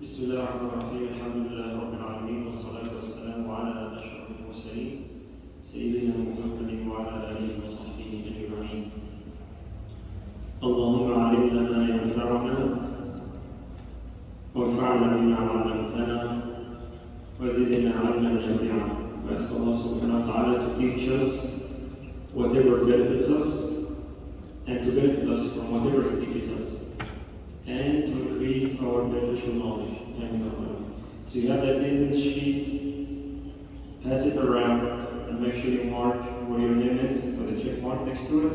بسم الله الرحمن الرحيم الحمد لله رب العالمين والصلاة والسلام على أشرف المرسلين سيدنا محمد وعلى آله وصحبه أجمعين. اللهم علمنا ما ينفعنا وانفعنا بما علمتنا وزدنا علما نافعا. We ask Allah subhanahu wa ta'ala to teach us whatever benefits us and to benefit us from whatever He teaches us, and to increase our beneficial knowledge. So you have that attendance sheet, pass it around, and make sure you mark where your name is with a check mark next to it.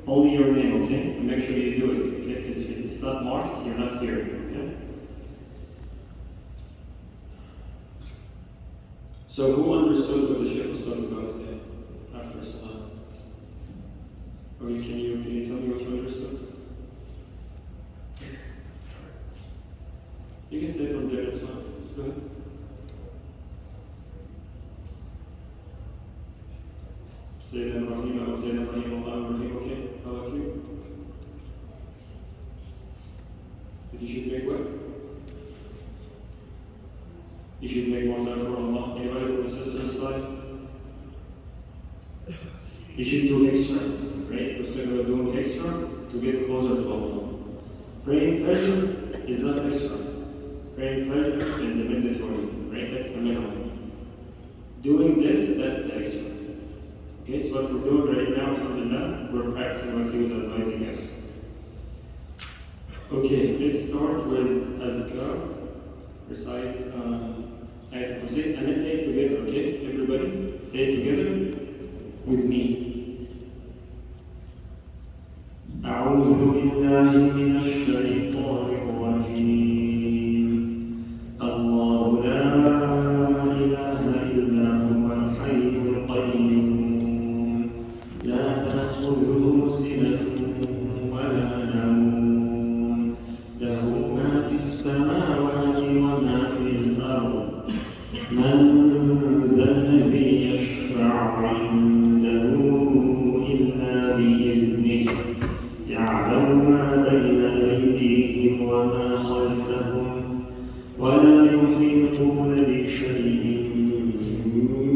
Only your name, okay? And make sure you do it, okay? Because if it's not marked, you're not here, okay? So who understood what the Shaykh was talking about today, after Salah? Or can you tell me what you understood? You can say from there, it's fine. Go ahead. Sayyidina Ibrahim, Sayyidina Ibrahim, Allah Ibrahim, okay? How about you? That you should make what? You should make more time for Allah. Anybody from the sister's side? You should do extra, right? We're talking about doing extra to get closer to Allah. Praying Fajr is not extra. Praying Fajr is the mandatory, right? That's the minimum. Doing this, that's the extra. Okay, so what we're doing right now, alhamdulillah, we're practicing what he was advising us. Okay, let's start with Adhkar. Recite Ayat al-Kursi, and let's say it together, okay? Everybody, say it together with me. أعوذ بالله من الشيطان الرجيم. الله لا إله إلا هو الحي القيوم لا تأخذه سنة ولا نوم له ما في السماوات وما في الأرض من ذا الذي يشفع عنده إلا بإذنه يعلم ما بين أيديهم وما خلفهم ولا يحيطون بشيء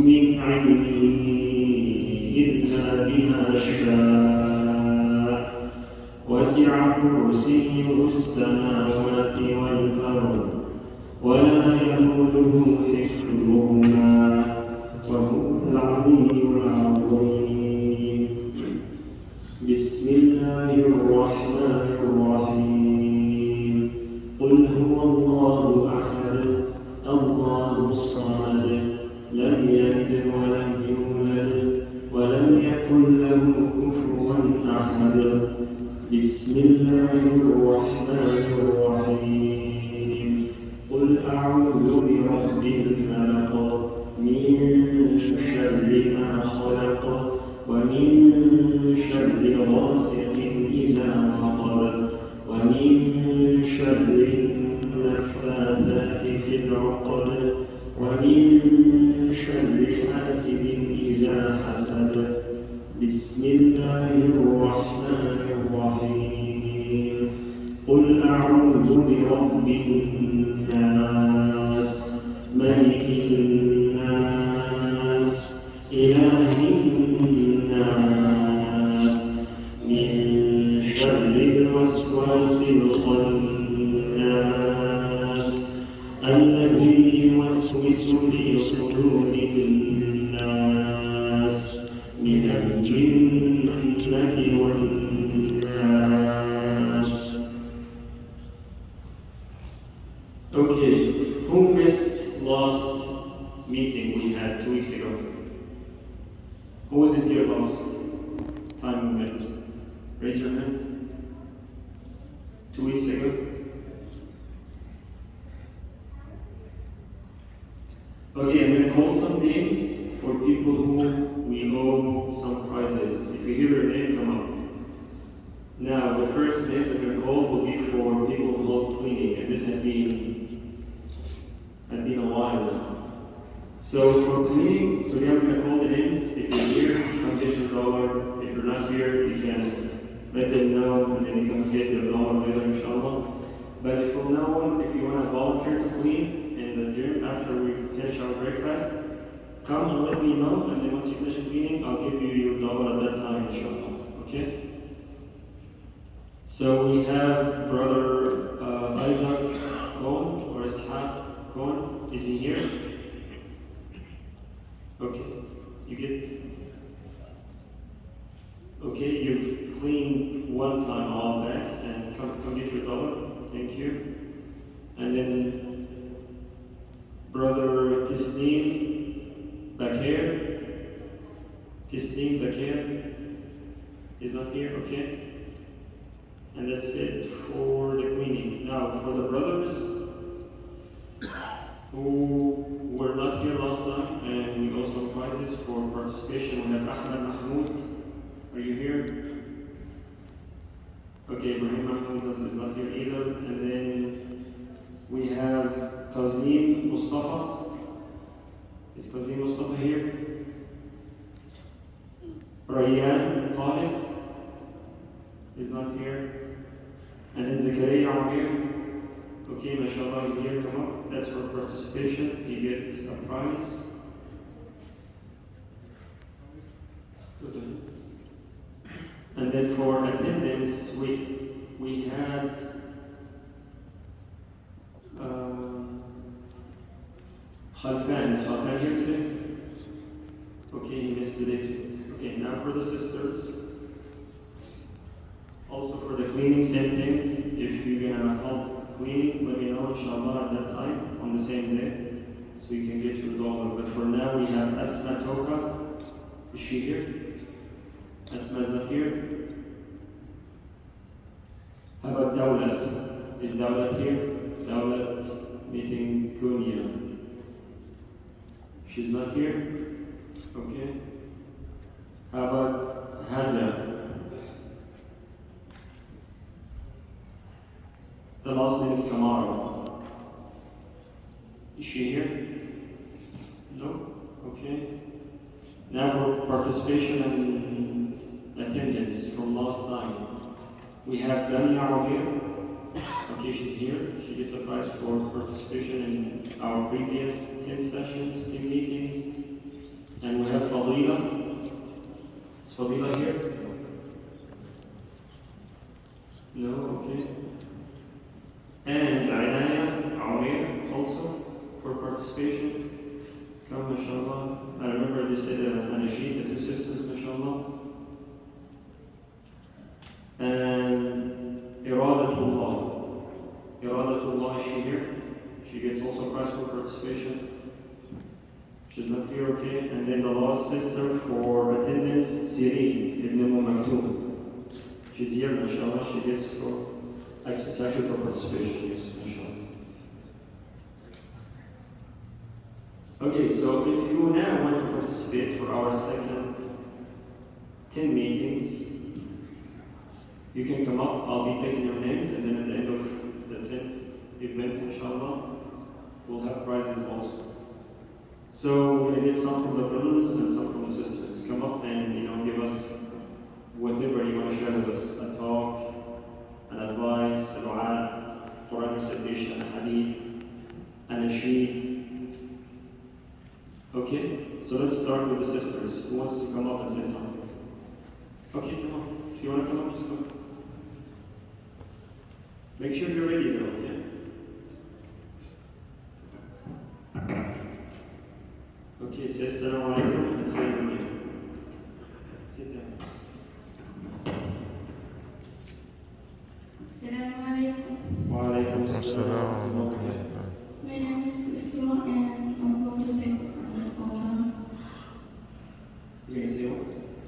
من علمه إلا بما شاء وسع كرسيه السماوات والأرض ولا يئوده حفظهما وهو العلي العظيم. بسم الله الرحمن الرحيم. قل هو الله أحد الله الصمد لم يلد ولم يولد ولم يكن له كفوا أحد. بسم الله الرحمن الرحيم. قل أعوذ برب الفلق من شر ما خلق ومن شر غاسق إذا وقب ومن شر النفاثات في العقد ومن شر حاسد إذا حسد. بسم الله الرحمن الرحيم. قل أعوذ برب الناس ملك الناس إله الناس من شر الوسواس الخناس الذي يوسوس في صدور الناس من الجنة والناس. Okay, who missed last meeting we had 2 weeks ago? Who was it here last time we met? Raise your hand. 2 weeks ago? Okay, I'm going to call some names for people who we owe some prizes. If you hear your name, come up. Now, the first name I'm going to call will be for people who hold cleaning, and this had been a while now. So for cleaning, today I'm going to call the names. If you're here, come get your dollar. If you're not here, you can let them know, and then you can get your dollar later, inshallah. But from now on, if you want to volunteer to clean in the gym after we finish our breakfast, come and let me know, and then once you finish cleaning, I'll give you your dollar at that time, inshallah. Okay? So we have Brother Isaac Cohn, or Ishaq Cohn. Is he here? Okay. You get... Okay, you've cleaned one time all back, and come get your dollar. Thank you. And then Brother Tisneem Bakir. Tisneem Bakir is not here, okay? And that's it for the cleaning. Now, for the brothers who were not here last time, and we owe some prizes for participation, we have Ahmed Mahmoud. Are you here? Okay, Ibrahim Mahmoud is not here either. And then we have Kazim Mustafa. Is Kazim Mustafa here? Rayyan Talib is not here. And then Zakaria Amir. Okay, mashallah is here, come up. That's for participation. You get a prize. Good. And then for attendance, we had Khalfan. Is Khalfan here today? Okay, he missed today too. Okay, now for the sisters. Also for the cleaning, same thing. If you're gonna help cleaning, let me know, inshallah, at that time, on the same day, so you can get your dollar. But for now, we have Asma Toka. Is she here? Asma is not here. How about Dawlat? Is Dawlat here? Dawlat meeting Kunya. She's not here? Okay. How about Haja? The last name is Kamara. Is she here? No? Okay. Now for participation and attendance from last time. We have Damia here. Okay, she's here. She gets a prize for participation in our previous 10 sessions, 10 meetings. And we have Fadila. Is Fadila here? No, okay. And Inaya Amir also for participation. Come, mashallah. I remember they said Anashid, the two sisters, mashallah. And Iradatullah. Iradatullah, is she here? She gets also prize for participation. She's not here, okay? And then the last sister for attendance, Siri Ibn Maktoum. She's here, mashallah. She gets for... It's actually for participation, yes, inshallah. Okay, so if you now want to participate for our second 10 meetings, you can come up. I'll be taking your names, and then at the end of the 10th event, inshallah, we'll have prizes also. So we're going to get some from the brothers and some from the sisters. Come up and give us whatever you want to share with us. A talk, an advice, a dua, Quran recitation, a hadith, an nasheed. Okay, so let's start with the sisters. Who wants to come up and say something? Okay, come on. If you want to come up, just come. Make sure you're ready though, okay? Okay, say assalamu alaikum and say your name. Sit down. Assalamu alaikum. Wa alaikum assalam. My name is Isra and I'm going to say Quran. You can say what?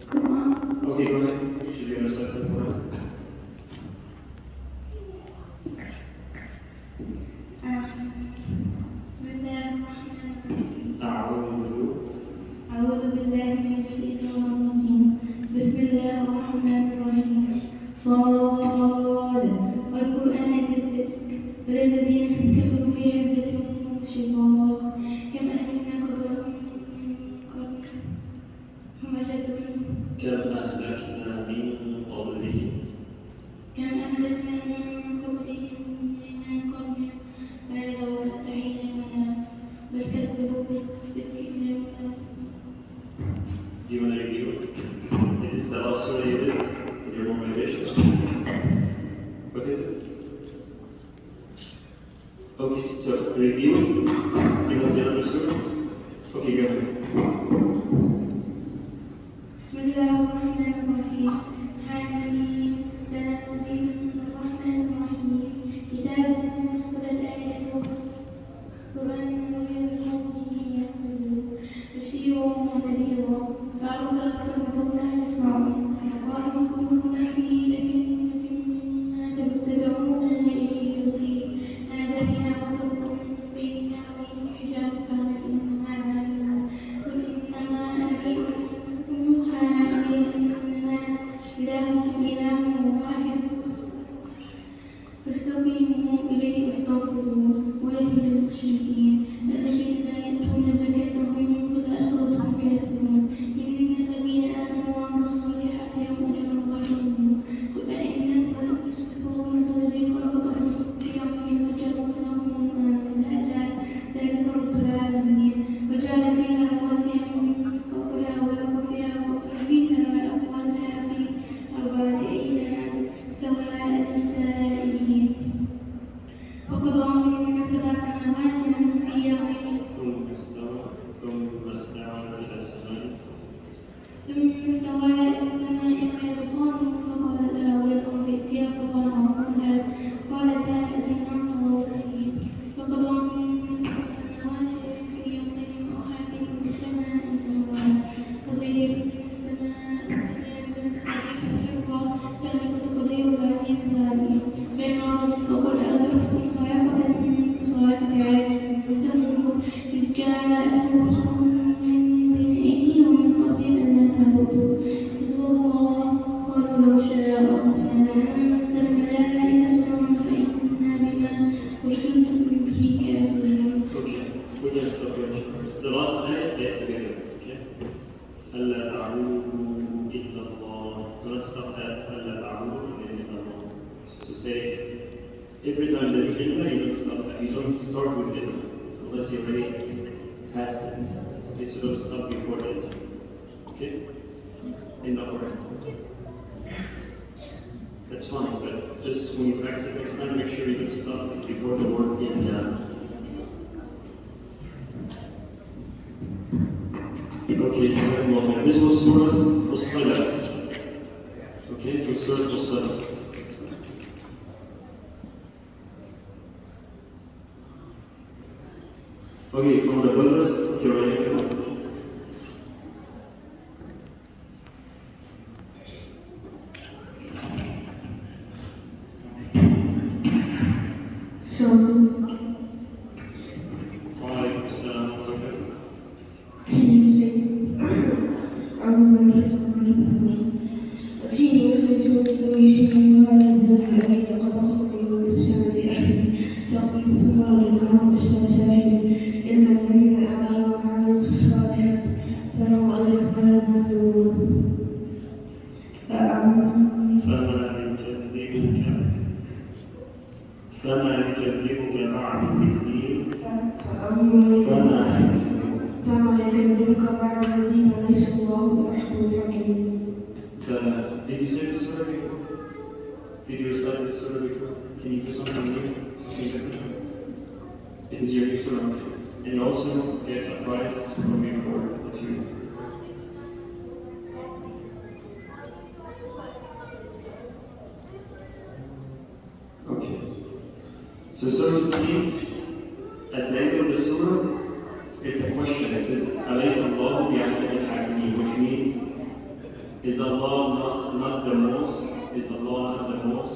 Quran. Okay, go ahead. She's going to start saying Quran. أعوذ بالله من الشيطان الرجيم. بسم الله الرحمن الرحيم. صاد والقرآن ذي الذكر والذين Okay, so reviewing. Give us the other surah. Okay, go ahead. بسم الله الرحمن الرحيم حميم تنزيل من الرحمن الرحيم كتاب فصلت آياته قرآن غير قومه يعقلون بشيرا ونذيرا فأعرض أكثرهم لا يسمعون وأرجلنا في لجنة مما تدعون إليه يرضي هذا لنعبدكم بيننا وبين حجاب فهل إننا عاملون قل إنما أنا بشر يوحى إلي أنما إلهكم إله واحد فاستقيموا إليه واستغفروه ويل للمشركين الذين لا يؤتون زكاتهم والآخرة هم كافرون إن الذين آمنوا وعملوا الصالحات لهم أجر غير ممنون قل أئنكم لتكفرون بالذي خلقكم في يوم وتجعلون له أندادا ذلك رب العالمين وجعل فيها رواسي من فوقها ويقف فيها أقواتها في 4 أيام سواء للسائلين وقضاهن 7 سماوات في يومين ثم استوى إلى السماء ثم استوى إلى السماء وهي دخان فقال لها والأرض ائتيا طوعا قالتا أتينا طوعين فقضاهن 7 سماوات في يومين وأوحى في كل سماء أمرها وزينا السماء الدنيا بمصابيح حفظا ذلك تقدير العزيز العليم فإن عرضوا فقل أنذرتكم صاعقة من صاعقة عاد وثمود إذ جاءتهم رسلهم من بين أيديهم ومن خلفهم ألا تعبدوا إلا الله قالوا لو شاء ربنا لأنزل الملائكة فإنا بما أرسلتم به كافرين. Okay, we're going to stop here. The last ayah say it together. Okay? ألا تعبدوا إلا الله. So let's stop at ألا تعبدوا إلا الله. So say every time there's ilma, you don't stop that. You don't start with ilma unless you're already past it. Okay, so don't stop before ilma. Okay? In the Quran. That's fine, but just when you practice it next time, make sure you don't stop before the word ilma. Okay, this was Surah As-Salat. Okay, it was Surah As-Salat. Okay, from the brothers, Kiraya come on. So, Waalaikum Assalam wa rahmatullah. فما يكذبك بعد بالدين فما يكذبك بعد الدين ليس الله بأحكم الحاكمين. Did you say this surah before? Did you recite this surah before? Can you do something new? Something different? It is your new surah. And you also get advice from your Lord that you okay. So Surah 15, at the end of the surah, it's a question. It says, أَلَيْسَ اللَّهُ بِأَحْكَمِ الْحَاكِمِينَ, which means, is Allah not the most, is Allah not the most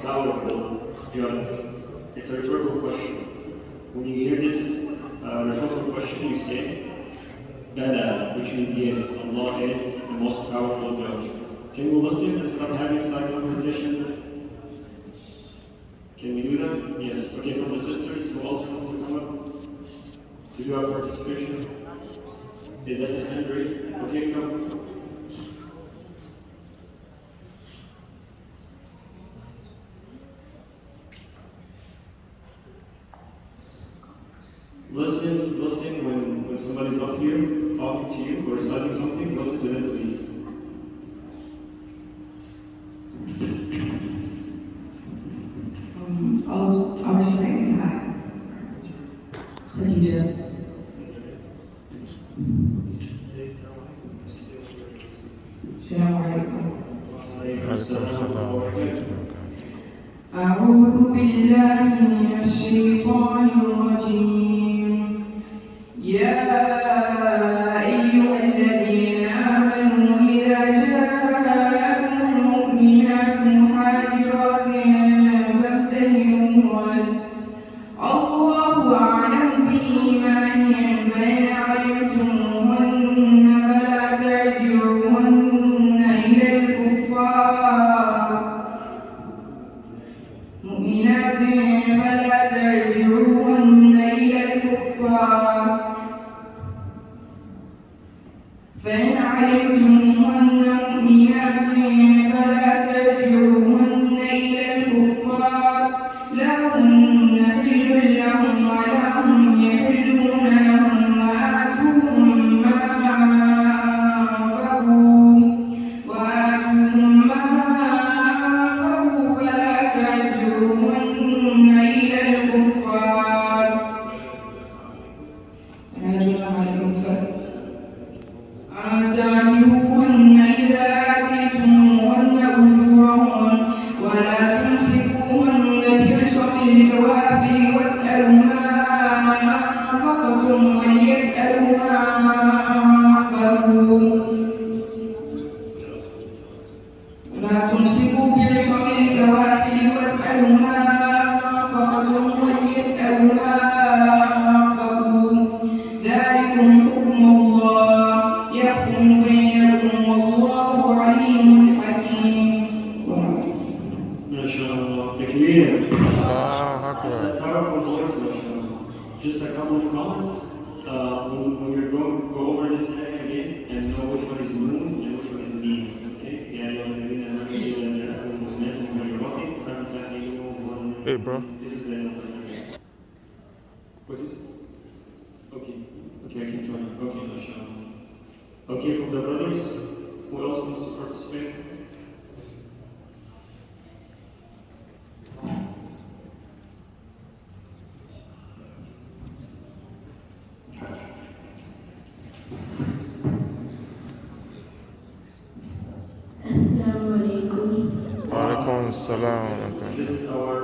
powerful judge? It's a rhetorical question. When you hear this rhetorical question, you say, Bala, which means yes, Allah is the most powerful judge. Can we listen and stop having side conversation? Can we do that? Yes. Okay, from the sisters who also want to come up to do our participation. Is that the hand raised? Okay, come. Listen when somebody's up here talking to you or reciting something, listen to them, please. Our أعوذ بالله من الشيطان الرجيم. يا أيها الذين آمنوا إذا جاءكم المؤمنات مهاجرات فامتحنوهن الله أعلم بإيمانهن فإن علمتموهن فلا ترجعوهن إلى الكفار مؤمنات فلا ترجعوهن إلى الكفار فإن علمتموهن مؤمنات فلا ترجعوهن إلى الكفار لا هن حل لهم ولا هم يحلون لهم وآتوهم ما أنفقوا فلا ترجعوهن إلى الكفار لا جناح عليكم أن تعلموهن إذا آتيتموهن أجورهن ولا تمسكوهن بعصم الكوافر واسألوا ما أنفقتم وليسألوا ما أنفقوا ولا تمسكوا بعصم الكوافر واسألوا ما أنفقتم وليسألوا ما أنفقوا ذلكم حكم الله يحكم بينكم والله عليم حكيم. ما شاء الله. تكبير. الله That's أكبر. a powerful voice, mashallah. Just a couple of comments. When you're going go over this ayah again and know which one is noon and which one is mim. Okay? يا أيها الذين آمنوا إذا جاءكم المؤمنات مهاجرات فامتحنوهن. Hey, bro. This is the what is it? Okay. Okay, I can turn it. Okay, mashallah. Okay, from the brothers, who else wants to participate? Assalamu alaikum. وعليكم السلام ورحمة الله. This is our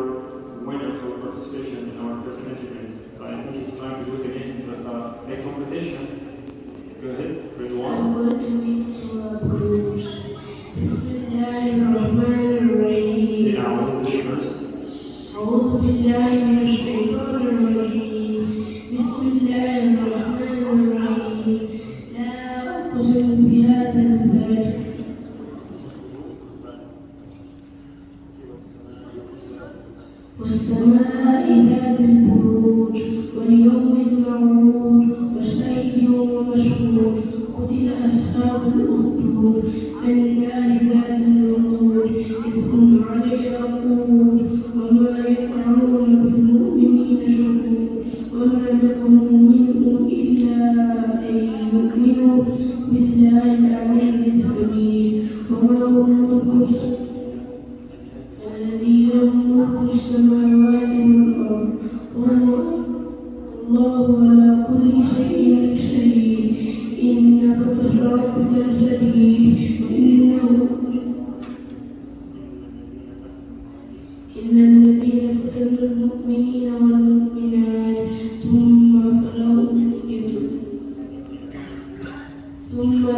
winner for participation in our first entrance. So I think it's time to do it again. So it's a competition. Go ahead, grade I'm one. going to read Surah Buruj. Bismillahirrahmanirrahim. Say أعوذ بالله. أعوذ بالله من الشيطان الرجيم. بسم الله الرحمن الرحيم. لا أقسم بهذا البلد والسماء ذات البروج واليوم الموعود وشاهد ومشهود قتل أصحاب الأخدود النار ذات الوقود إذ هم عليها قعود وما يقعون بالمؤمنين شهود وما نقموا منهم إلا أن يؤمنوا بالله العزيز الحميد وما هم ملك الذين هم ملك السماوات والأرض والله على كل شيء شهيد إن بطش ربك لشديد إن الذين فتنوا المؤمنين والمؤمنات ثم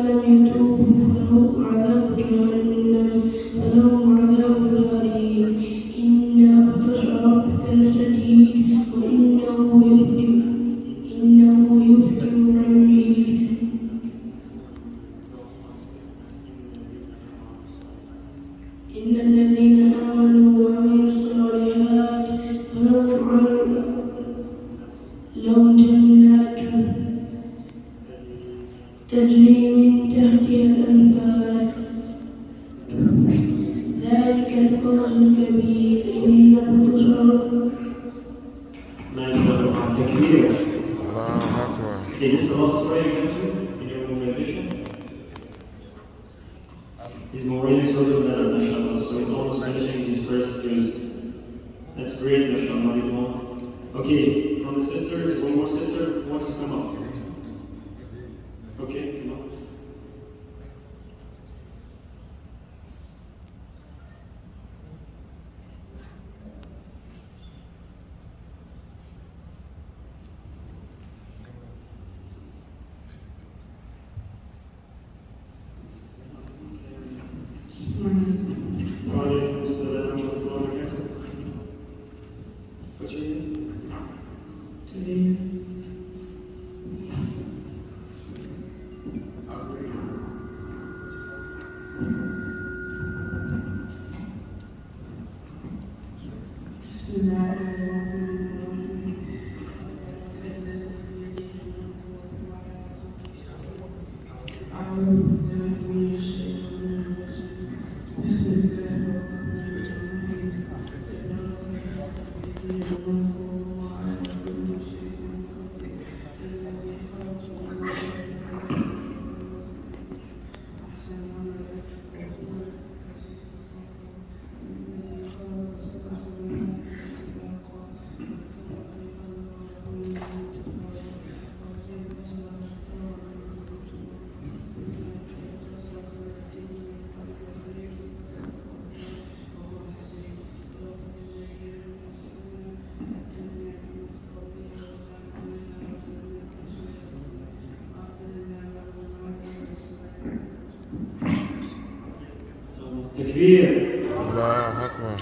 لم يتوبوا فلهم عذاب جهنم فلهم عذاب الحريق إن بطش ربك لشديد وإنه يبدئ ويعيد إن الذين آمنوا وعملوا الصالحات لهم جنات تجري من تحتها الأنهار ذلك الفوز الكبير إن بطش ما شاء الله. تكبير. الله أكبر. Is this the last prayer you went to in your memorization? He's memorizing Surah Al-Nahl, mashallah. So he's almost finishing his first juz. That's great, mashallah. Ridwan. Okay, from the sisters, one more sister who wants to come up. Okay, come on. Takbir. الله أكبر.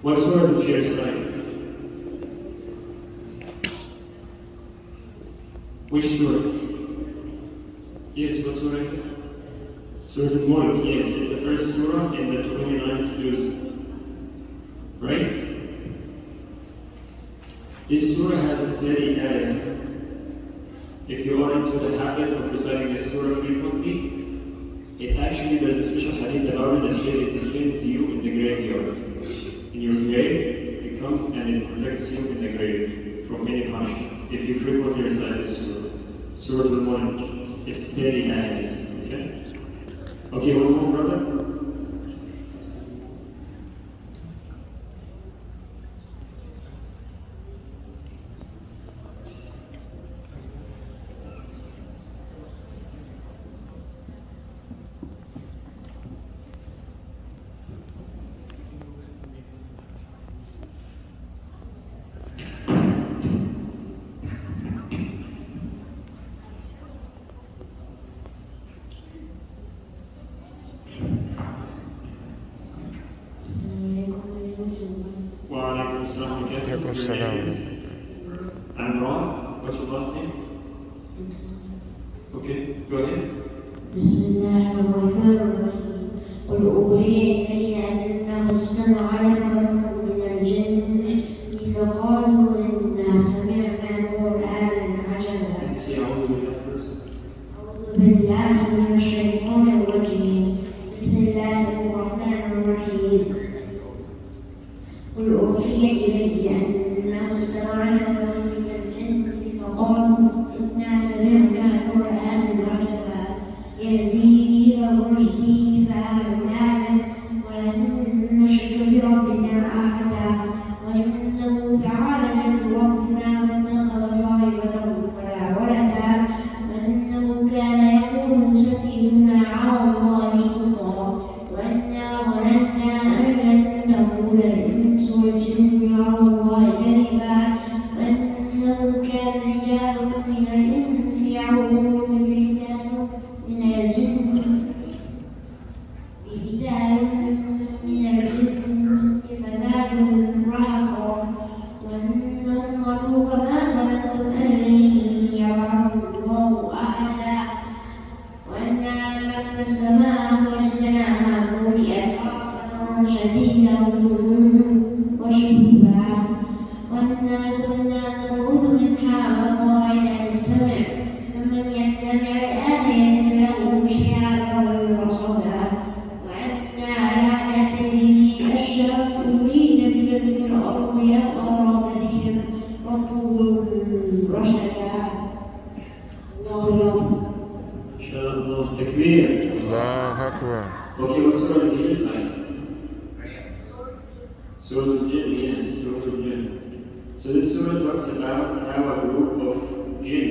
What surah did she recite? Which surah? Yes, what surah is it? Surah Al-Mulk, yes, it's the first surah in the 29th juz. Right? This surah has 30 ayah. If you are into the habit of reciting this surah frequently, it actually, there's a special hadith about it that says it defends you in the graveyard. In your grave, it comes and it protects you in the grave from any punishment. If you frequently recite this surah. Surah Al-Mulk, it's 30 ayahs. Okay? Okay, one more, brother. وعليكم السلام عليكم السلام. Amran, what's your last name? Okay, go ahead. بسم الله الرحمن الرحيم قل أوحي إلي أنه استمع نفر من الجن فقالوا إنا سمعنا قرآنا عجبا Say أعوذ بالله first. أعوذ بالله من الشيطان الرجيم بسم الله الرحمن الرحيم قل أوحي إلي أنه استمع نفر من الجن فقالوا إنا سمعنا قرآنا عجبا يهدي إلى الرشد فآمنا به ولن نشرك بربنا أحدا وإنه تعالى جد ربنا ما اتخذ صاحبة ولا ولدا وإنه كان يقول سفيهنا على الله شططا وإنا ظننا أن لن تقول الإنس والجن على الله كذبا وإنه كان رجال من الإنس يعوذون برجال من الجن فزادهم رهقا وإنهم قالوا كما ظننتم أن لن يبعث الله أحدا وأنا لمسنا السماء فوجدناها ملئت حرسا شديدا وشهبا وأنا كنا نقعد منها مقاعد للسمع فمن يستمع الآن يجد له شهابا رصدا وأنا لا ندري أشر أريد بمن في الأرض أم أراد بهم ربهم رشدا الله أكبر. Inshallah, takbir. الله أكبر. Okay, what surah did he recite? Surah Al-Jinn, yes, Surah Al-Jinn. So this surah talks about how a group of jinn,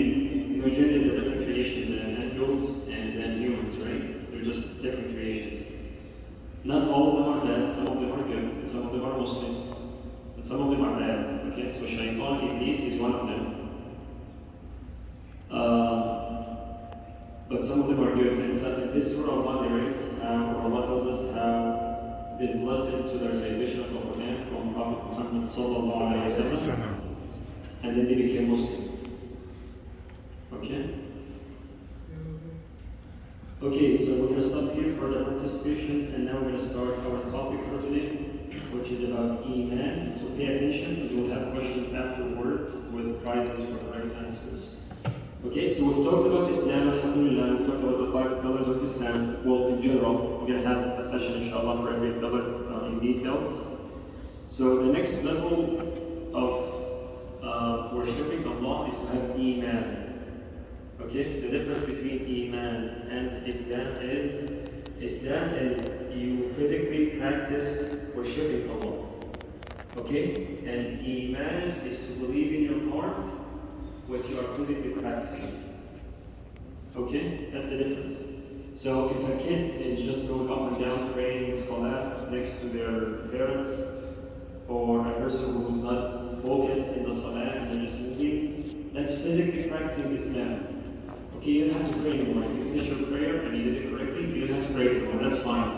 you know, jinn is a different creation than angels and than humans, right? They're just different creations. Not all of them are bad, some of them are good, some of them are Muslims, and some of them are bad. Okay, so Shaitan, Iblis is one of them. But some of them are good. And so in this surah, Allah narrates how, Allah tells us how they listened to the recitation of the Quran from Prophet Muhammad sallallahu alayhi wa sallam, and then they became Muslim. Okay? Okay, so we're going to stop here for the participations, and now we're going to start our topic for today, which is about Iman. So pay attention, because we'll have questions afterward with prizes for correct answers. Okay, so we've talked about Islam, alhamdulillah, we've talked about the 5 pillars of Islam. Well, in general, we're going to have a session, inshallah, for every pillar in details. So the next level of worshipping Allah is to have Iman. Okay, the difference between Iman and Islam is you physically practice worshipping Allah. Okay, and Iman is to believe in your heart what you are physically practicing. Okay, that's the difference. So if a kid is just going up and down praying salah next to their parents, or a person who's not focused in the salah and they're just moving, that's physically practicing Islam. Okay, you don't have to pray anymore. If you finish your prayer and you did it correctly, you don't have to pray anymore, that's fine.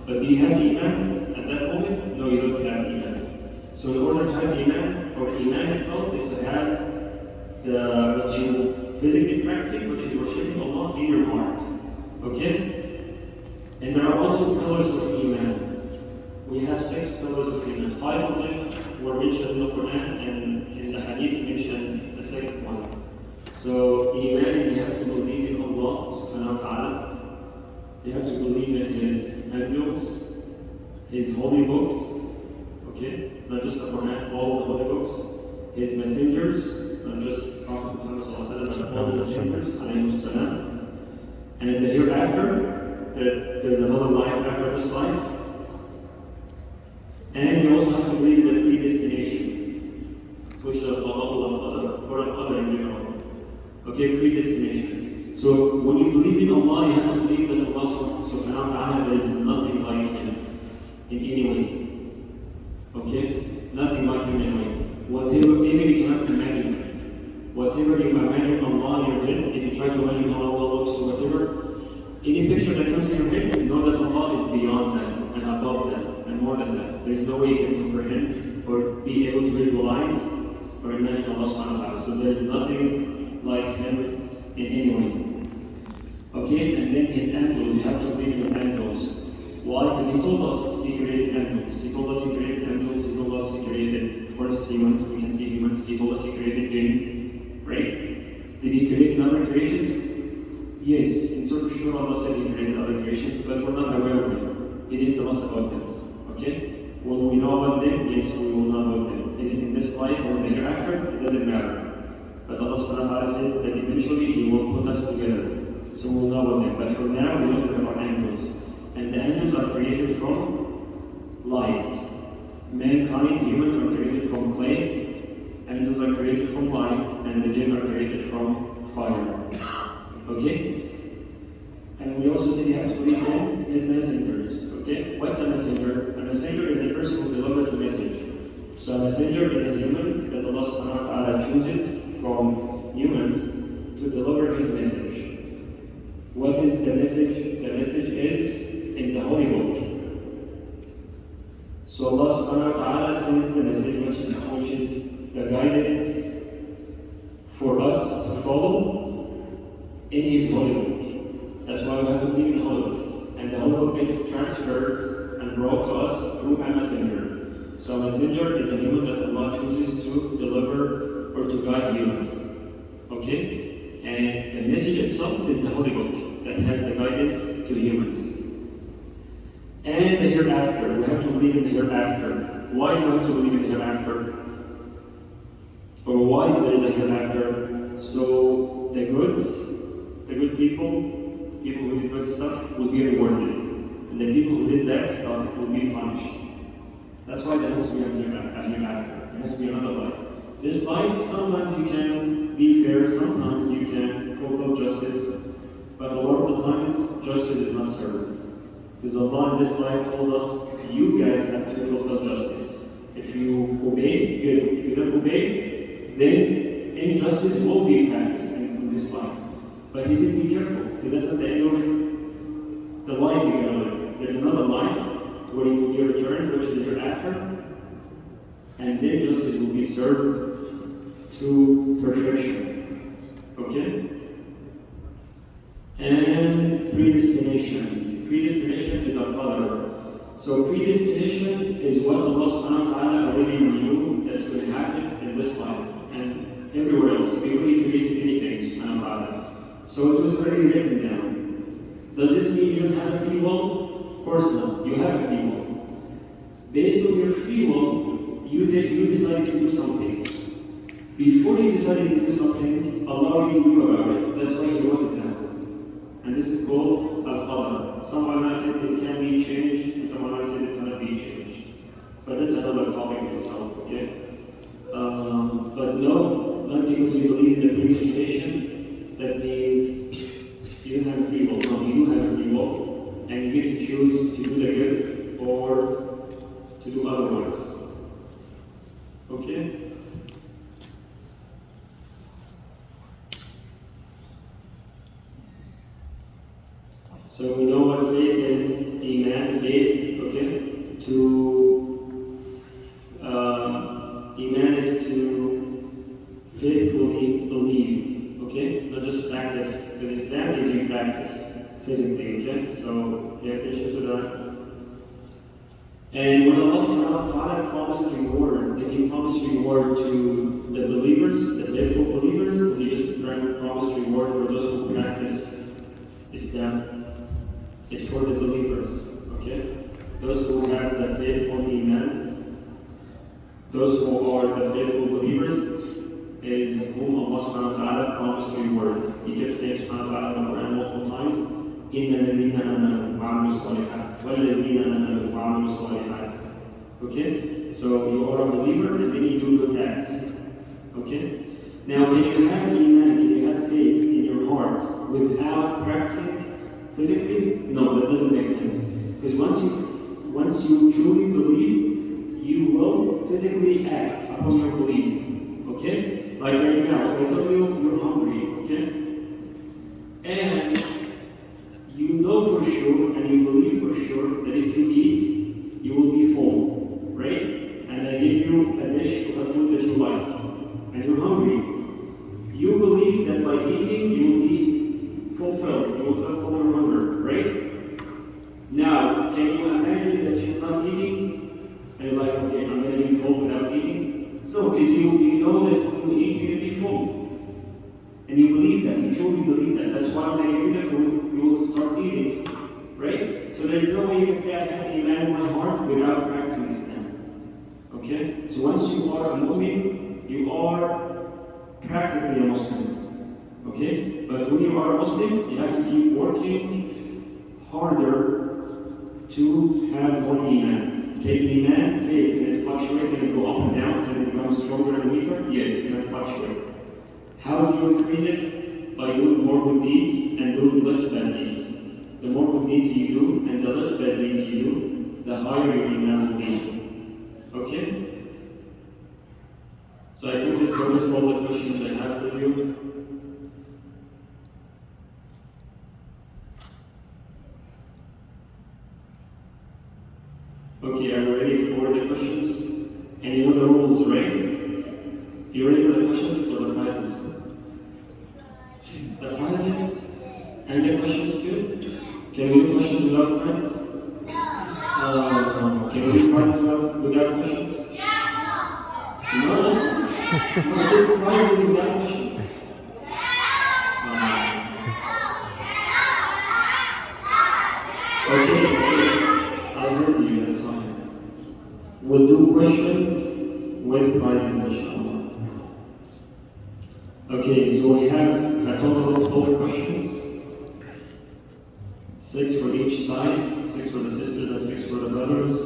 But do you have Iman at that moment? No, you don't have Iman. So in order to have Iman, or Iman itself is to have what you physically practicing, which is worshipping Allah in your heart. Okay? And there are also pillars of Iman. We have 6 pillars of Iman. 5 of them were mentioned in the Quran, and in the Hadith mentioned the 6th one. So Iman is you have to believe in Allah subhanahu wa ta'ala. You have to believe in His angels, His holy books, okay? Not just the Quran, all the holy books. His messengers, not just Prophet Muhammad sallallahu alaihi wasallam, but all the messengers, alayhi salam. And the hereafter, that there's another life after this life. And you also have to believe in the predestination, which is Allah or al-Qadr in general. Okay, predestination. So when you believe in Allah, you have to believe that Allah subhanahu wa ta'ala, there is nothing like Him in any way. Okay? Nothing like Him in any way. Whatever, even you cannot imagine it. Whatever you imagine Allah in your head, if you try to imagine how Allah looks or whatever, any picture that comes in your head, you know that Allah is beyond that and above that and more than that. There's no way you can comprehend or be able to visualize or imagine Allah subhanahu wa ta'ala. So there's nothing like Him in any way. Okay, and then His angels, you have to believe in His angels. Why? Because He told us He created angels. He told us He created angels. He told us He created, of course, humans. We can see humans. He told us He created jinn. Right? Did He create other creations? Yes. In Surah Shura, Allah said He created other creations, but we're not aware of them. He didn't tell us about them. Okay? Will we know about them? Yes, we will know about them. Is it in this life or in the hereafter? It doesn't matter. But Allah subhanahu wa ta'ala said that eventually He will put us together. So we'll know about them. But for now, we look at our angels. And the angels are created from light. Mankind, humans are created from clay. Angels are created from light. And the jinn are created from fire. Okay? And we also said you have to believe in His messengers. Okay? What's a messenger? A messenger is a person who delivers a message. So a messenger is a human that Allah subhanahu wa ta'ala chooses from humans to deliver His message. What is the message? The message is in the Holy Book. So Allah subhanahu wa ta'ala sends the message which is the guidance for us to follow in His Holy Book. That's why we have to believe in the Holy Book. And the Holy Book gets transferred and brought to us through a messenger. So a messenger is a human that Allah chooses to deliver or to guide humans. Okay? And the message itself is the Holy Book that has the guidance to humans. And the hereafter. We have to believe in the hereafter. Why do we have to believe in the hereafter? Or why there is a hereafter? So the good people who did good stuff will be rewarded. And the people who did bad stuff will be punished. That's why there has to be a hereafter. There has to be another life. This life, sometimes you can be fair, sometimes you can fulfill justice, but a lot of the times, justice is not served. Because Allah in this life told us, you guys have to fulfill justice. If you obey, good. If you don't obey, then injustice will be practiced in this life. But He said, be careful, because that's not the end of the life you're going to live. There's another life where you will be returned, which is the hereafter, and then justice will be served to perfection. Okay? And predestination. Predestination is a qadar. So predestination is what Allah subhanahu wa ta'ala already knew that's going to happen in this life and everywhere else. Before He created anything, subhanahu wa ta'ala. So it was already written down. Does this mean you don't have a free will? Of course not. You have a free will. Based on your free will, you decided to do something. Before you decided to do something, Allah already knew about it. That's why He wrote it down. And this is called al-qadar. Someone said it can be changed, and someone said it cannot be changed. But that's another topic in itself, okay? But no, not because you believe in the predestination, that means you have free will. No, you do have free will, and you get to choose to do the good or to do otherwise. Okay? So we know what faith is, Iman, faith, okay? Iman is to faithfully believe, okay? Not just practice, because Islam is you practice physically, okay? So pay attention to that. And when Allah subhanahu wa ta'ala promised reward, did He promise reward to the believers, the faithful believers, or He just promised reward for those who practice Islam? It's for the believers, okay? Those who have the faithful Iman, those who are the faithful believers, is whom Allah subhanahu wa ta'ala promised reward. He kept saying subhanahu wa ta'ala in the Quran multiple times, إِنَّ الَّذِينَ آمَنُوا وَعَمِلُوا الصَّالِحَاتِ وَالَّذِينَ آمَنُوا وَعَمِلُوا الصَّالِحَاتِ. Okay? So you are a believer and then you do good acts. Okay? Now, can you have Iman, can you have faith in your heart without practicing physically? No, that doesn't make sense. Because once you truly believe, you will physically act upon your belief. Okay? Like right now, if I tell you you're hungry, okay? And you know for sure and you believe for sure that if you eat, you will be full, right? And I give you a dish of a food that you like, and you're hungry. You believe that by eating you will be fulfilled, you will fulfill your hunger, right? Now, can you imagine that you're not eating, and you're like, okay, I'm going to be full without eating? No, because you know that when you eat, you're going to be full. And you believe that, you truly believe that. That's why when I give you the food, you will start eating, right? So there's no way you can say I have Iman in my heart without practicing Islam. Okay? So once you are a Muslim, you are practically a Muslim. Okay? But when you are a Muslim, you have to keep working harder to have more Iman. Okay, Iman, faith, can it fluctuate? Can it go up and down? Can it become stronger and weaker? Yes, it can fluctuate. How do you increase it? By doing more good deeds and doing less bad deeds. The more good deeds you do and the less bad deeds you do, the higher your Iman will be. Okay? So I think this covers all the questions I have for you. Okay, are we ready for the questions? And you know the rules, right? You ready for the questions or the prizes? The prizes? And the questions too? Can we do questions without prizes? Can we do prizes without questions? No, also? No, so prizes without questions? Okay. I heard you, that's fine. We'll do questions with prizes, inshallah. Okay, so we have a total of 12 questions. 6 for each side, 6 for the sisters and 6 for the brothers.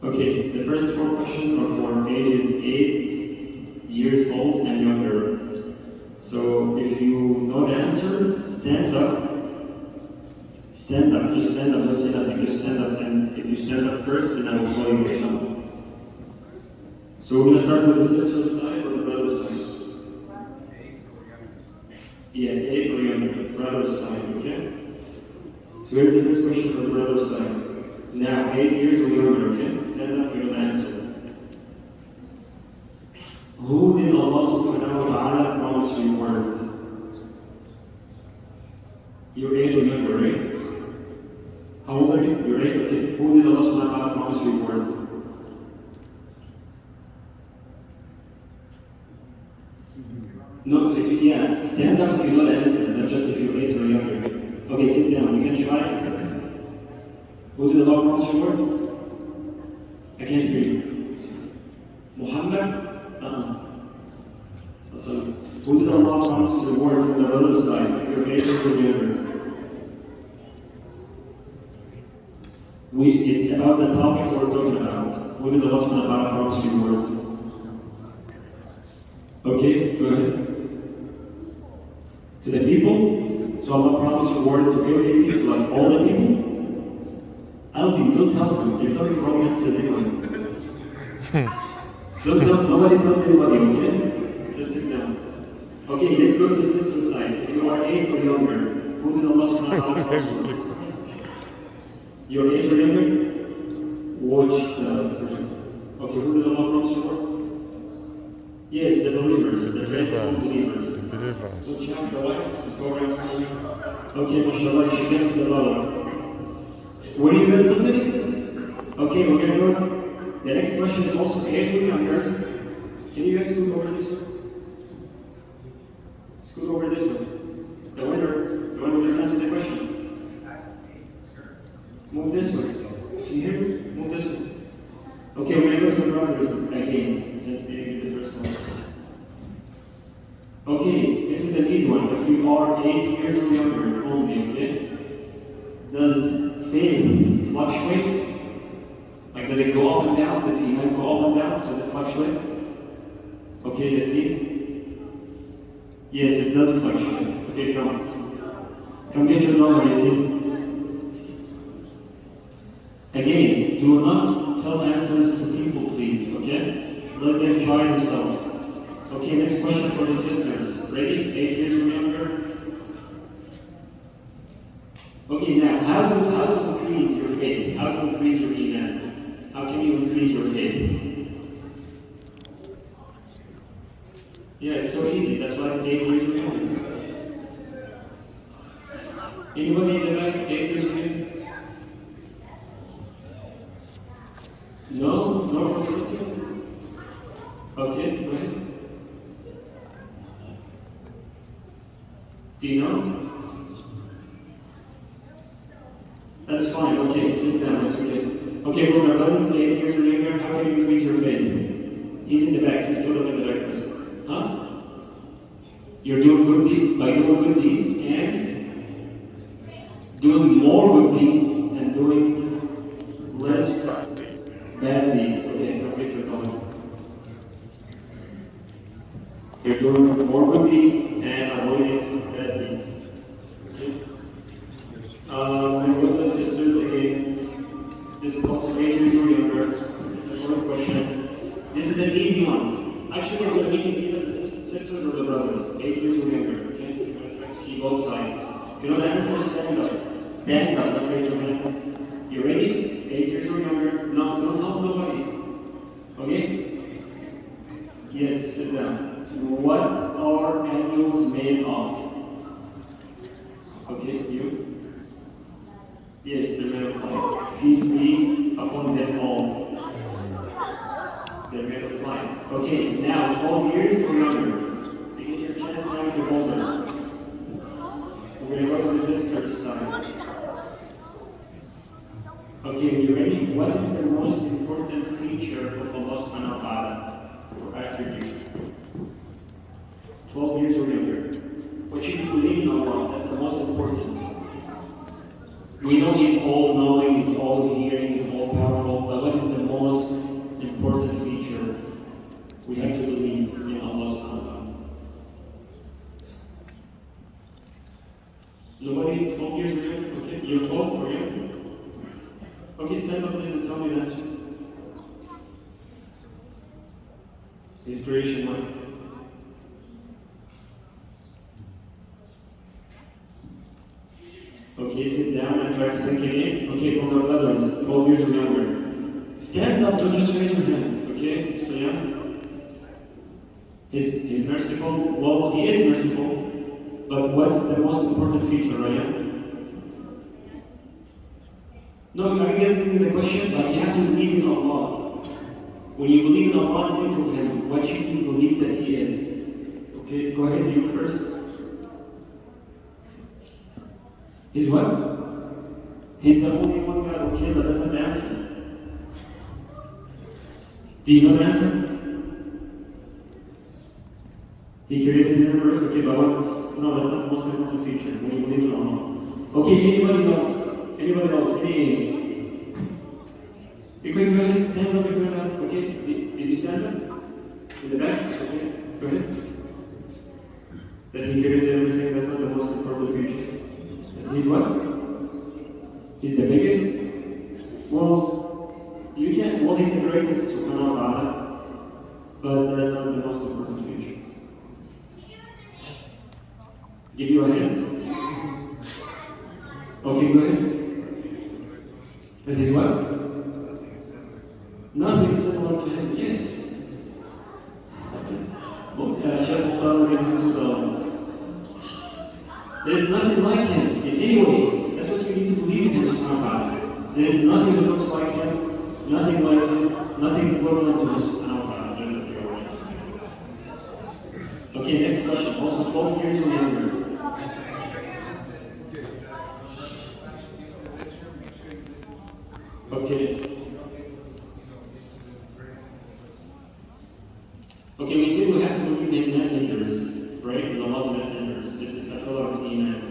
Okay, the first 4 questions are for ages 8 years old and younger. So if you know the answer, stand up. Stand up, just stand up, don't say nothing, just stand up. And if you stand up first, then I will call you your number. So we're going to start with the sister's side or the brother's side? Yeah, 8 or younger, brother's side, okay? So here's the first question for the brother's side. Now, 8 years or younger, okay? Stand up, you know the answer. You're 8 or younger, right? How old are you? You're 8? Okay. Who did Allah subhanahu wa ta'ala promise you reward? No, yeah, stand up if you know the answer, not just if you're 8 or younger. Okay, sit down. You can try. Who did Allah promise you reward? I can't hear you. Muhammad? So, who did Allah promise reward from the other side? If you're 8 or younger. It's about the topic we're talking about. Who did Allah subhanahu wa ta'ala promise you reward? Okay, go ahead. To the people? So Allah promised reward to every people, like all the people? Alfie, don't tell them. You're telling wrong answers anyway. Don't tell, nobody tells anybody, okay? So just sit down. Okay, let's go to the sister side. If you are 8 or younger, who did Allah subhanahu wa ta'ala promise you? You're 8 or younger? Watch the version. Okay, who did Allah promise you for? Yes, the believers, the faithful believers. Watch out, the wives, just go right through. Okay, mashallah, she gets the bottle. Were you guys listening? Okay, we're gonna go. The next question is also 8 or younger. Can you guys scoot over this way? Scoot over this way. The one who just answered the question. Move this way. Can you hear me? Move this way. Okay, we're going to go to the brothers again, since they did the first one. Okay, this is an easy one. If you are 8 years or younger only, okay? Does faith fluctuate? Like, does it go up and down? Does iman go up and down? Does it fluctuate? Okay, let's see. Yes, it does fluctuate. Okay, come. Come get your number, you see. Again, do not tell answers to people, please, okay? Let them try themselves. Okay, next question for the sisters. Ready? 8 years or younger? Okay, now, how to increase your faith? How to increase your iman? How can you increase your faith? Yeah, it's so easy. That's why it's 8 years or younger. Anybody in the back, 8 years or younger? No? No from the sisters? Okay, go ahead. Do you know? That's fine, okay, sit down, that's okay. Okay, for my brothers, 8 years or younger, how can you increase your faith? He's in the back, he's still in the back first. Huh? You're doing good deeds, by doing good deeds and doing more good deeds and doing less bad deeds. Okay, come get your comment. You're doing more good deeds and avoiding bad deeds. Okay. When we go to the sisters again, this is also 8 years or younger. It's a short question. This is an easy one. Actually, I'm going to make it either the sisters or the brothers. 8 years or younger. Okay? If you want to try to see both sides. If you know the answer, stand up. Stand up, don't raise your hand. You ready? 8 years or younger. No, don't help nobody. Okay? Yes, sit down. What are angels made of? Okay, you? Yes, they're made of light. Peace be upon them all. They're made of light. Okay, now 12 years or younger. You get your chance now if you're older. We're going to go to the sisters' side. Okay, are you ready? What is the most important feature of Allah subhanahu wa ta'ala or attribute? 12 years or younger. What should you believe in Allah? That's the most important. We know He's all-knowing, He's all-hearing, He's all-powerful, but what is the most important feature? We have to believe in Allah subhanahu wa ta'ala. Nobody 12 years or younger? Okay, you're 12 or younger? Okay, stand up and tell me the answer. His creation mind. Okay, sit down and try to think again. Okay, from the brothers, 12 years or younger. Stand up, don't just raise your hand. Okay, so yeah. He's merciful. Well, He is merciful. But what's the most important feature, Ryan? No, I guess giving the question, like you have to believe in Allah. When you believe in Allah, think of Him. What should you believe that He is? Okay, go ahead, you first. He's what? He's the only one God. Okay, but that's not the answer. Do you know the answer? He created the universe. Okay, but what's... No, that's not the most important feature when you believe in Allah. Okay, anybody else? Anybody else? Any age? You can go ahead, stand up if you want to ask. Okay, did you stand up? In the back? Okay, go ahead. That He created everything, that's not the most important feature. He's what? He's the biggest? Well, you can't, well, He's the greatest, subhanahu wa ta'ala, but that's not the most important feature. Give you a hint? Okay, go ahead. And He's what? Nothing similar to Him, yes. Sheikh Mustafa gave $2. There's nothing like Him in any way. That's what you need to believe in Him, subhanahu wa ta'ala. There's nothing that looks like Him, nothing like Him, nothing equivalent to Him, subhanahu wa ta'ala. Okay, next question. Also 12 years or younger. Okay. Okay, we say we have to believe His messengers, right? In Allah's messengers. This is the pillar of Iman.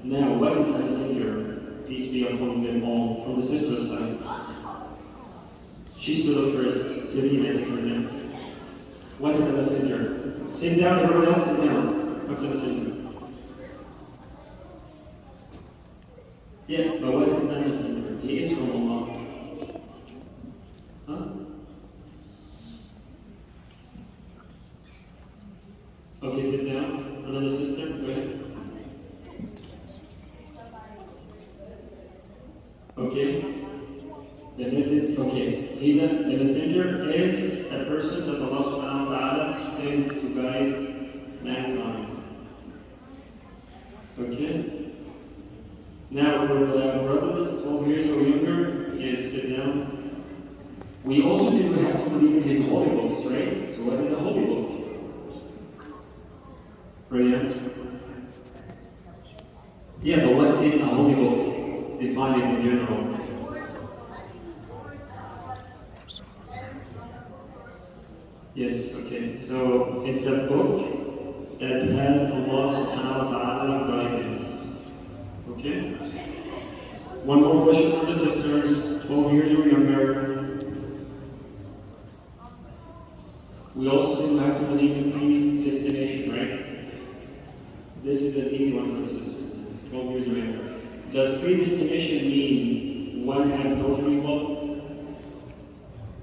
Now, what is a messenger? Peace be upon them all. From the sister's side. She stood up first. Sitting and her name. What is a messenger? Sit down, everybody else sit down. What's a messenger? Yeah, but what is a messenger? He is from Allah. Huh? Okay, sit down. Another sister, go ahead. Okay. The message, okay. The messenger is a person that Allah subhanahu wa ta'ala sends to guide mankind. Okay? Now for the brothers, 12 years or younger, yes, sit down. We also say we have to believe in His holy books, right? So what is a holy book? Right? Yeah, but what is a holy book? Define it in general. Yes, okay. So it's a book that has Allah subhanahu wa ta'ala guidance. Okay? One more question for the sisters, 12 years or younger. We also say we have to believe in predestination, right? This is an easy one for the sisters, 12 years or younger. Does predestination mean one had no free will?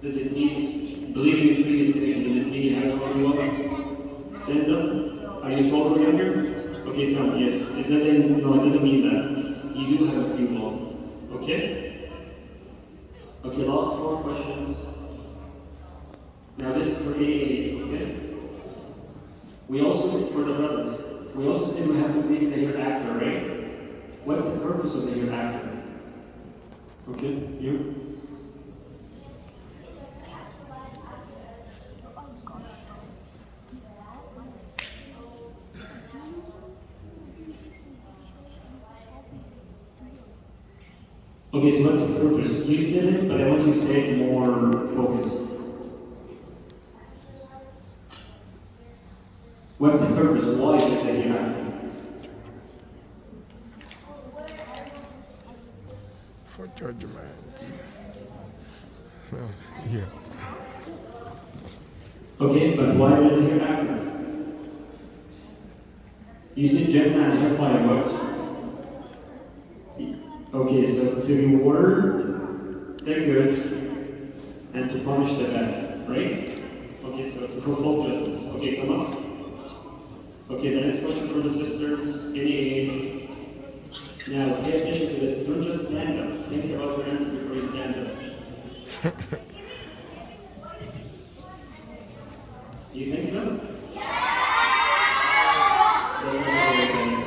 Does it mean, believing in predestination, does it mean you have no free will? Stand up. Are you 12 or younger? Okay, come, yes. It doesn't mean that. You do have a free will. Okay? Okay, last 4 questions. Now this is for any age, okay? We also, for the brothers, we also say we have to believe in the hereafter, right? What's the purpose of the hereafter? Okay, you? Okay, so what's the purpose? You said it, but I want you to say it more focused. What's the purpose? Why is it hereafter? For judgment. Yeah. Okay, but why is it hereafter? You said Jannah and hellfire, what's... Okay, so to reward the good and to punish the bad, right? Okay, so to fulfill justice. Okay, come up. Okay, the next question for the sisters, any age. Now, pay attention to this. Don't just stand up. Think about your answer before you stand up. Do you think so? That's not how it is.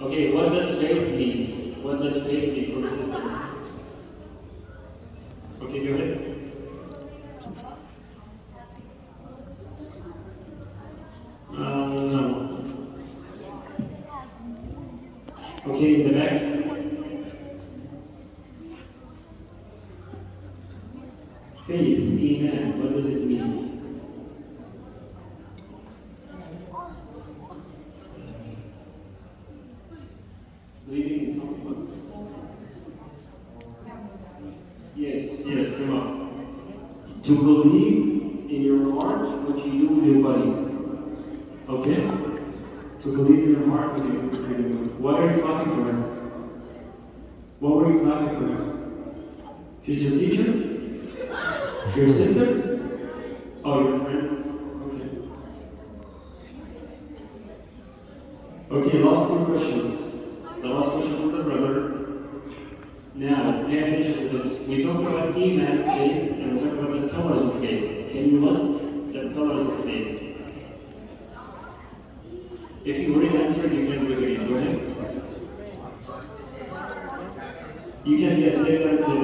Okay, what does faith mean? What What does faith mean for the sisters? Okay, go ahead. No. Okay, in the back. Faith, Iman, what does it mean? Believing in something. Yes, come on. To believe in your heart what you do with your body. Okay? To believe in your heart what you do with your body. Why are you clapping for her? What were you clapping for her? She's your teacher? Your sister? Oh, your friend? Okay. Okay, last two questions. The last question for the brother. Now, pay attention to this. We talked about Iman, faith, and we talked about the pillars of faith. Can you list the pillars of faith? If you already answered, you can do it again. Go ahead. You can, yes, say that answer.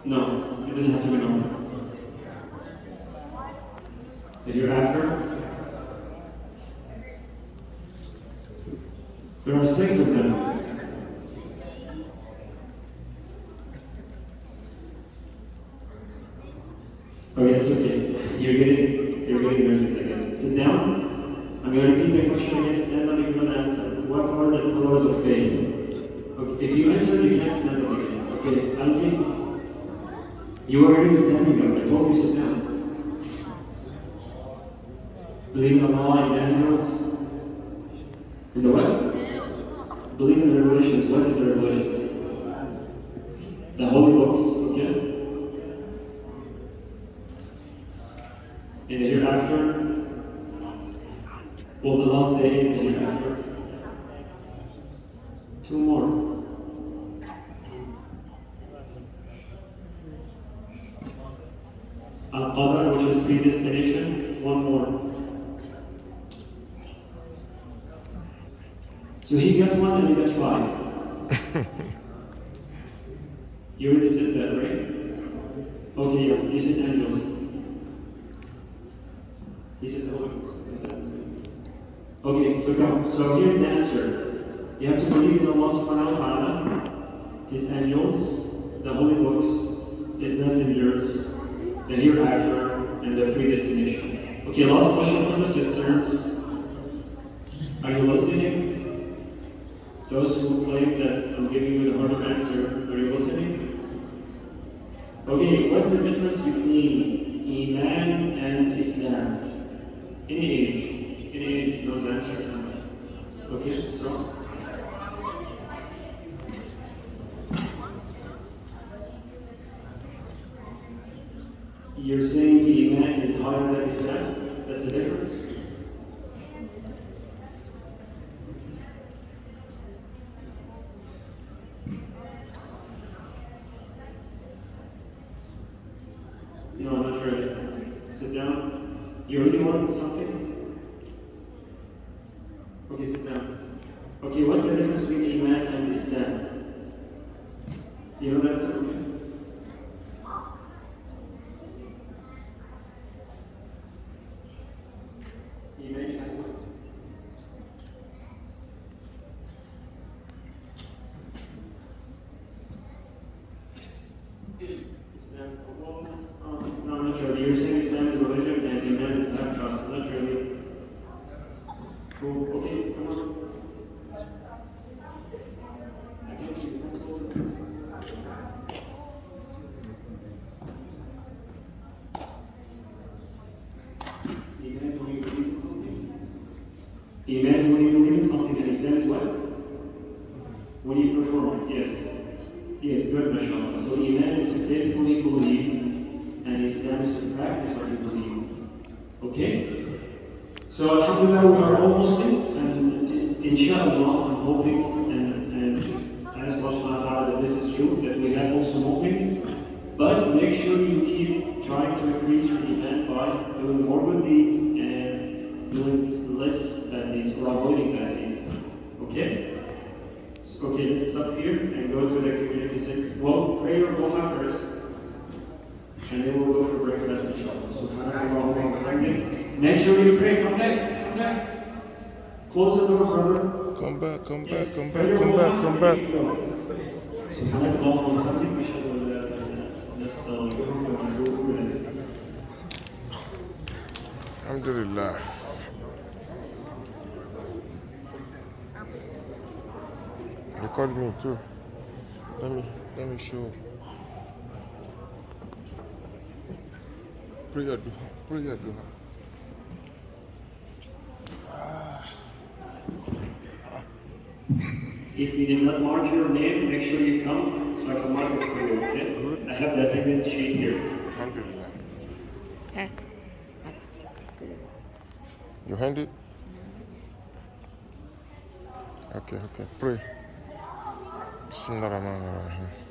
No, it doesn't have to be no. The hereafter? There are 6 of them. Okay, it's okay. You're getting nervous, I guess. Sit down. I'm going to repeat the question again. Stand up if you want to answer. What are the pillars of faith? Okay, if you answer, you can't stand up again. Okay, Alfie, you are already standing up. I told you sit down. Believe in Allah and the angels. In the what? Believe in the revelations. What is the revelations? The holy books, okay? In the hereafter? Well, the last day is the hereafter. 2 more. Al-Qadr, which is predestination. 1 more. So he got 1 and he got 5. You already said that, right? Okay, yeah, you said angels. He said the Holy Ghost. Okay, so come. So here's the answer. You have to believe in Allah subhanahu wa ta'ala, His angels, the holy books, His messengers, the hereafter, and the predestination. Okay, last question from the sisters. Are you listening? Those who claim that I'm giving you the harder answer, are you listening? Okay, what's the difference between Iman and Islam? Any age, those answers. Okay, so. You're saying Iman is higher than Islam? That's the difference? No, not really. Sit down. You really want something? Okay, sit down. Okay, what's the difference between Iman and Islam? You know that answer? Okay. Iman and what? Islam. No, not really. You're saying Islam is a religion and Iman is to have trust. Not really. Cool. Okay, come on. Iman is when you believe in something, and Islam is what? When you perform it, yes. Yes, good, mashallah. So Iman is to faithfully believe, and Islam is to practice what you believe. Okay? So alhamdulillah, we are all Muslim, and inshallah, I'm hoping and ask Allah subhanahu wa ta'ala that this is true, that we have also mu'min. But make sure you keep trying to increase your Iman by doing more good deeds and doing less bad deeds or avoiding bad deeds. Okay? Okay, let's stop here and go to the community center. Well, pray your duha first, and then we'll go for breakfast inshallah. Subhanallah wa bihamdik. Make sure you pray. Come back. Close the door, brother. Come back. Pray your duha, Come back. and then you go. Subhanallah wa bihamdik. أشهد أن لا إله إلا أنت نستغفرك ونتوب إليك. Alhamdulillah. Record me too. Let me show. Pray your duha. If you did not mark your name, make sure you come so I can mark it for you, okay? I have the attendance sheet here. Alhamdulillah. You hand it? Okay. Pray. Bismillahirrahmanirrahim.